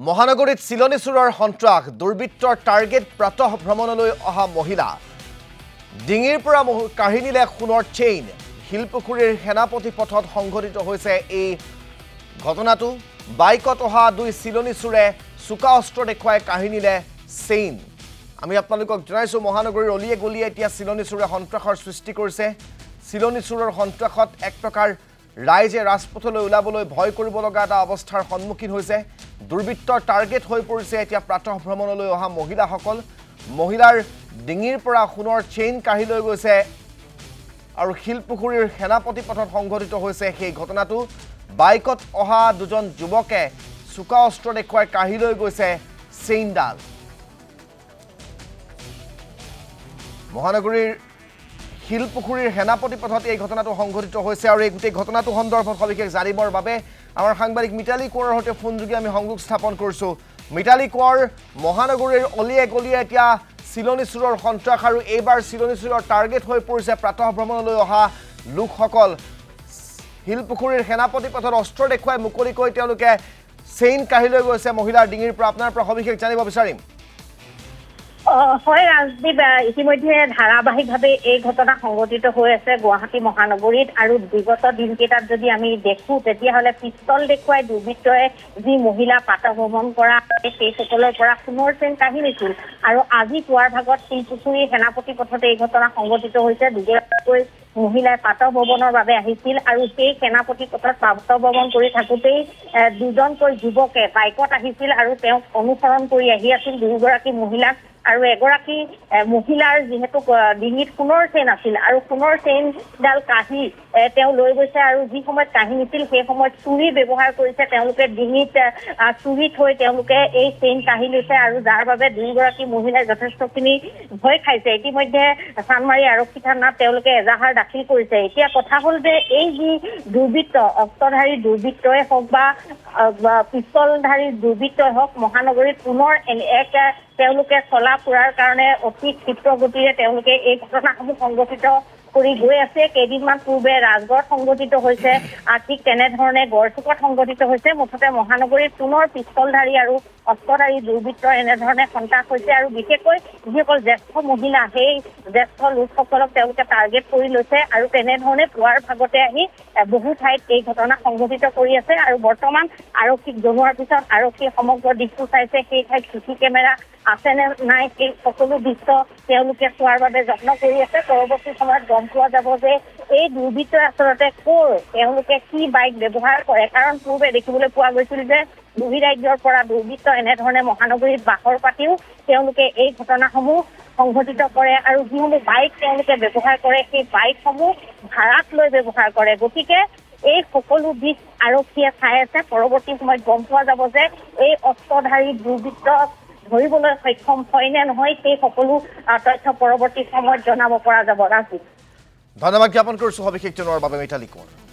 মহানগৰীত চিলনী চুৰৰ সন্ত্ৰাস দুৰ্বৃত্তৰ টাৰ্গেট প্ৰাতঃ ভ্ৰমণলৈ অহা মহিলা ডিঙিৰ পৰা কাঢ়ি নিলে সোণৰ চেইন শিলপুখুৰীৰ সেনাপতি পথত সংঘটিত হৈছে এই ঘটনাটো বাইকত অহা দুই চিলনী চুৰে চুকা অস্ত্ৰ দেখুৱাই কাঢ়ি নিলে চেইন আমি আপোনালোকক জনাইছো মহানগৰীৰ অলিয়ে গলিয়ে এতিয়া চিলনী চুৰে সন্ত্ৰাসৰ সৃষ্টি কৰিছে চিলনী চুৰৰ সন্ত্ৰাসত এক প্ৰকাৰ ৰাইজে ৰাজপথলৈ ওলাবলৈ ভয় কৰিব লগা এটা অৱস্থাৰ সন্মুখীন হৈছে দুৰ্বৃত্তৰ টাৰ্গেট হৈ পৰিছে এতিয়া প্ৰাতঃ ভ্ৰমণলৈ অহা মহিলাসকল মহিলাৰ ডিঙিৰ পৰা সোণৰ চেইন কাঢ়ি লৈ গৈছে আৰু শিলপুখুৰীৰ সেনাপতি পথত সংঘটিত হৈছে সেই ঘটনাটো বাইকত অহা দুজন যুৱকে চুকা অস্ত্ৰ দেখুৱাই কাঢ়ি লৈ গৈছে চেইনডাল মহানগৰীৰ শিলপুখুৰীৰ সেনাপতি পথত এই ঘটনাটো সংঘটিত হৈছে আৰু এই গোটেই ঘটনাটো সন্দৰ্ভত সবিশেষ জানিবৰ বাবে আমাৰ সাংবাদিক মিতালী কোঁৱৰৰ সৈতে ফোনযোগে আমি সংযোগ স্থাপন কৰিছো মিতালী কোঁৱৰ মহানগৰীৰ অলিয়ে গলিয়ে এতিয়া চিলনী চুৰৰ সন্ত্ৰাস আৰু এইবাৰ চিলনী চুৰৰ টাৰ্গেট হৈ পৰিছে প্ৰাতঃ ভ্ৰমণলৈ অহা লোকসকল শিলপুখুৰীৰ সেনাপতি পথত অস্ত্ৰ দেখুৱাই মুকলিকৈ তেওঁলোকে চেইন কাঢ়ি লৈ গৈছে মহিলাৰ ডিঙিৰ পৰা আপোনাৰ পৰা সবিশেষ জানিব বিচাৰিম হয় ৰাজদীপ ইতিমধ্যে ধাৰাবাহিকভাৱে এই ঘটনা সংঘটিত হৈ আছে গুৱাহাটী মহানগৰীত আৰু বিগত দিনকেইটাত যদি আমি দেখো তেতিয়াহ'লে পিস্তল দেখুৱাই দুৰ্বৃত্তই যি মহিলা প্ৰাতঃ ভ্ৰমণ কৰা সেইসকলৰ পৰা সোণৰ চেইন কাঢ়ি নিছিল আৰু আজি পুৱাৰ ভাগত শিলপুখুৰী সেনাপতি পথতে এই ঘটনা সংঘটিত হৈছে দুগৰাকীকৈ মহিলাই প্ৰাতঃ ভ্ৰমণৰ বাবে আহিছিল আৰু সেই সেনাপতি পথত প্ৰাতঃ ভ্ৰমণ কৰি থাকোঁতেই দুজনকৈ যুৱকে বাইকত আহিছিল আৰু তেওঁক অনুসৰণ কৰি আহি আছিল দুয়োগৰাকী মহিলাক আৰু এগৰাকী মহিলাৰ যিহেতু ডিঙিত সোণৰ চেইন আছিল আৰু সোণৰ চেইনডাল কাঢ়ি তেওঁ লৈ গৈছে আৰু যি সময়ত কাঢ়ি নিছিল সেই সময়ত চুৰি ব্যৱহাৰ কৰিছে তেওঁলোকে ডিঙিত চুৰি থৈ তেওঁলোকে এই চেইন কাঢ়ি লৈছে আৰু যাৰ বাবে দুয়োগৰাকী মহিলাই যথেষ্টখিনি ভয় খাইছে ইতিমধ্যে চানমাৰী আৰক্ষী থানাত তেওঁলোকে এজাহাৰ দাখিল কৰিছে এতিয়া কথা হ'ল যে এই যি দুৰ্বৃত্ত অস্ত্ৰধাৰী দুৰ্বৃত্তই হওক বা পিস্তলধাৰী দুৰ্বৃত্তই হওক মহানগৰীত পুনৰ এক তেওঁলোকে চলা ফুৰাৰ কাৰণে অতি ক্ষিপ্ৰ গতিৰে তেওঁলোকে এই ঘটনাসমূহ সংঘটিত কৰি গৈ আছে কেইদিনমান পূৰ্বে ৰাজগড়ত সংঘটিত হৈছে ঠিক তেনেধৰণে গড়চুকত সংঘটিত হৈছে মুঠতে মহানগৰীত পুনৰ পিস্তলধাৰী আৰু অস্ত্ৰধাৰী দুৰ্বৃত্তৰ এনেধৰণে সন্ত্ৰাস হৈছে আৰু বিশেষকৈ যিসকল জ্যেষ্ঠ মহিলা সেই জ্যেষ্ঠ লোকসকলক তেওঁলোকে টাৰ্গেট কৰি লৈছে আৰু তেনেধৰণে পুৱাৰ ভাগতে আহি বহু ঠাইত এই ঘটনা সংঘটিত কৰি আছে আৰু বৰ্তমান আৰক্ষীক জনোৱাৰ পিছত আৰক্ষীয়ে সমগ্ৰ দিশটো চাইছে সেই ঠাইত চিচি কেমেৰা আছে নে নাই সেই সকলো দৃশ্য তেওঁলোকে চোৱাৰ বাবে যত্ন কৰি আছে পৰৱৰ্তী সময়ত গম পোৱা যাব যে এই দুৰ্বৃত্তই আচলতে ক'ৰ তেওঁলোকে কি বাইক ব্যৱহাৰ কৰে কাৰণ পূৰ্বে দেখিবলৈ পোৱা গৈছিল যে বহিৰাজ্যৰ পৰা দুৰ্বৃত্ত এনেধৰণে মহানগৰীত বাহৰ পাতিও তেওঁলোকে এই ঘটনাসমূহ সংঘটিত কৰে আৰু যিসমূহ বাইক তেওঁলোকে ব্যৱহাৰ কৰে সেই বাইকসমূহ ভাড়াত লৈ ব্যৱহাৰ কৰে গতিকে এই সকলো দিশ আৰক্ষীয়ে চাই আছে পৰৱৰ্তী সময়ত গম পোৱা যাব যে এই অস্ত্ৰধাৰী দুৰ্বৃত্ত ধৰিবলৈ সক্ষম হয় নে নহয় সেই সকলো তথ্য পৰৱৰ্তী সময়ত জনাব পৰা যাব ৰাজীৱ ধন্যবাদ জ্ঞাপন কৰিছো সবিশেষ জনোৱাৰ বাবে মিতালী কোঁৱৰ